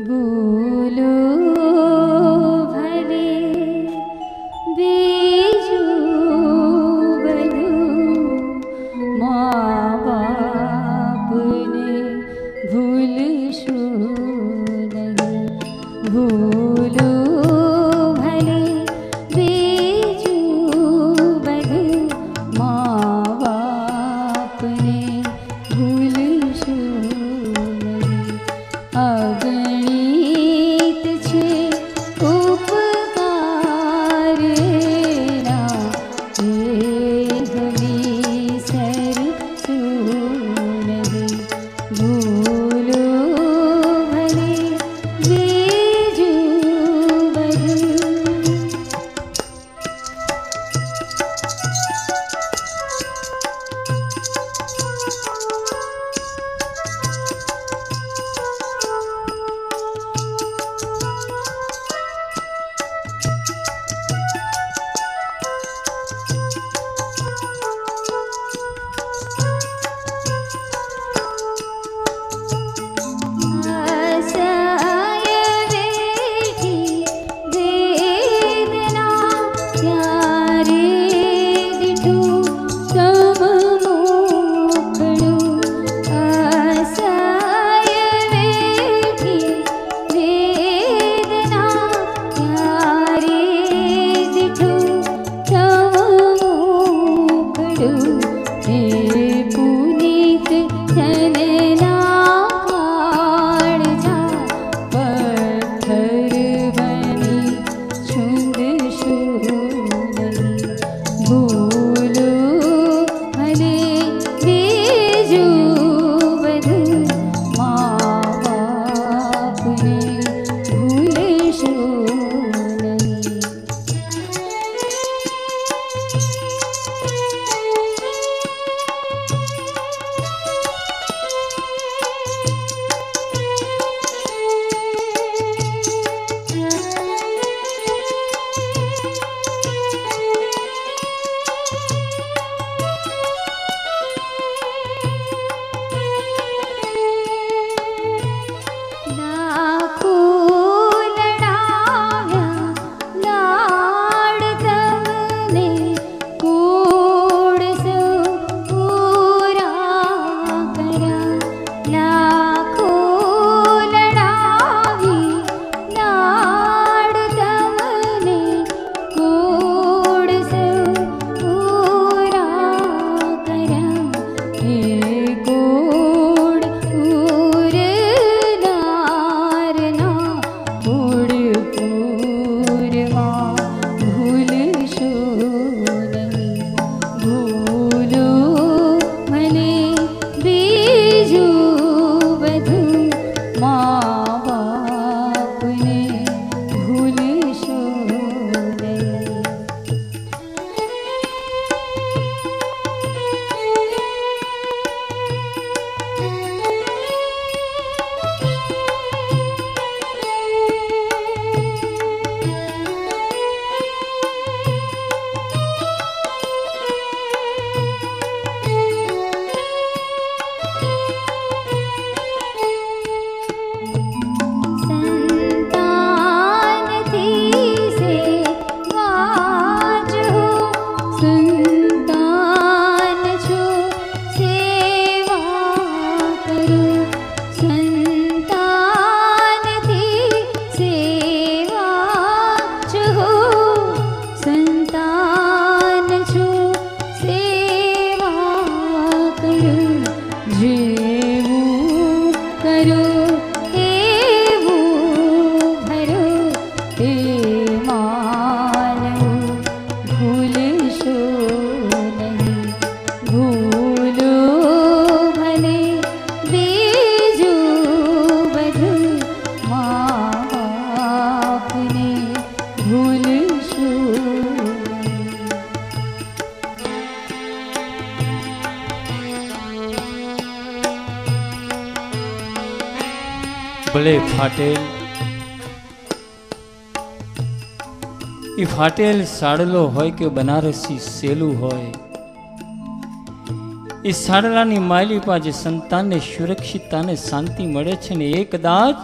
भूलो भले बीजू बधू माँ बाप ने भूलशो नहीं। भूलो भले बीजू बधू माँ बाप ने भूलशो नहीं। अगणित छे उपकारेना देह विसर सो नहीं। भूलो भले बीजू बधू। ભલે ફાટેલ એ ફાટેલ સાડલો હોય કે બનારસી સેલું હોય, એ સાડલાની માલિપા જે સંતાનને સુરક્ષિતતાને શાંતિ મળે છે ને, એ કદાચ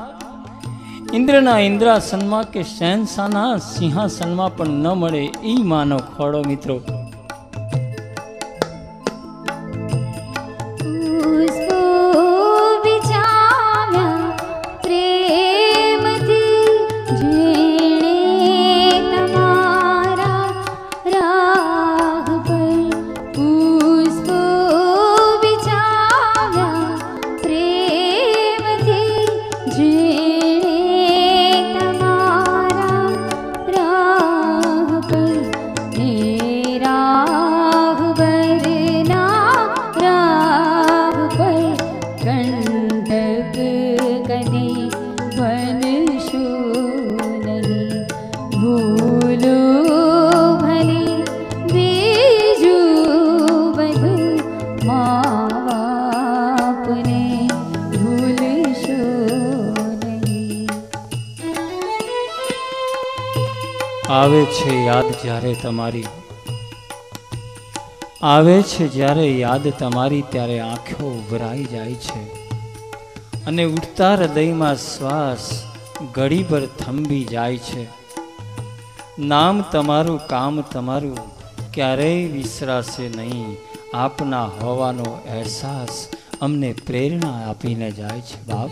ઇન્દ્રના ઇન્દ્રાસનમાં કે શહેનશાહના સિંહાસનમાં પણ ન મળે એ માનો ખોડો મિત્રો. આવે છે યાદ જ્યારે તમારી, આવે છે જ્યારે યાદ તમારી, ત્યારે આંખો ઉભરાઈ જાય છે અને ઉઠતા હૃદયમાં શ્વાસ ઘડીભર થંભી જાય છે. નામ તમારું, કામ તમારું ક્યારેય વિસરાશે નહીં. આપના હોવાનો અહેસાસ અમને પ્રેરણા આપીને જાય છે બાપ.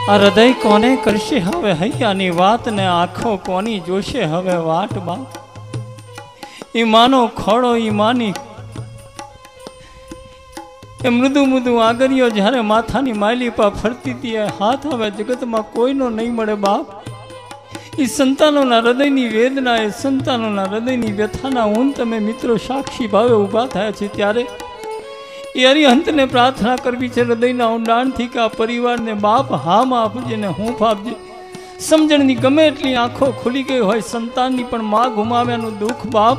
આ હૃદય કોને કરશે હવે હૈયાની વાત ને આંખો કોની જોશે હવે વાટ બાપ. ઈ માનો ખોડો, ઈ માની એ મૃદુ મૃદુ આગળીઓ જ્યારે માથાની માયલી પા ફરતી હતી એ હાથ હવે જગતમાં કોઈનો નહીં મળે બાપ. એ સંતાનોના હૃદયની વેદના, એ સંતાનોના હૃદયની વ્યથાના હું તમે મિત્રો સાક્ષી ભાવે ઊભા થયા છે ત્યારે એ હરિહંતને પ્રાર્થના કરવી છે હૃદયના ઊંડાણથી કે આ પરિવારને બાપ હામ આપજે ને હૂંફ આપજે. સમજણની ગમે એટલી આંખો ખુલી ગઈ હોય સંતાનની પણ માં ગુમાવ્યાનું દુઃખ બાપ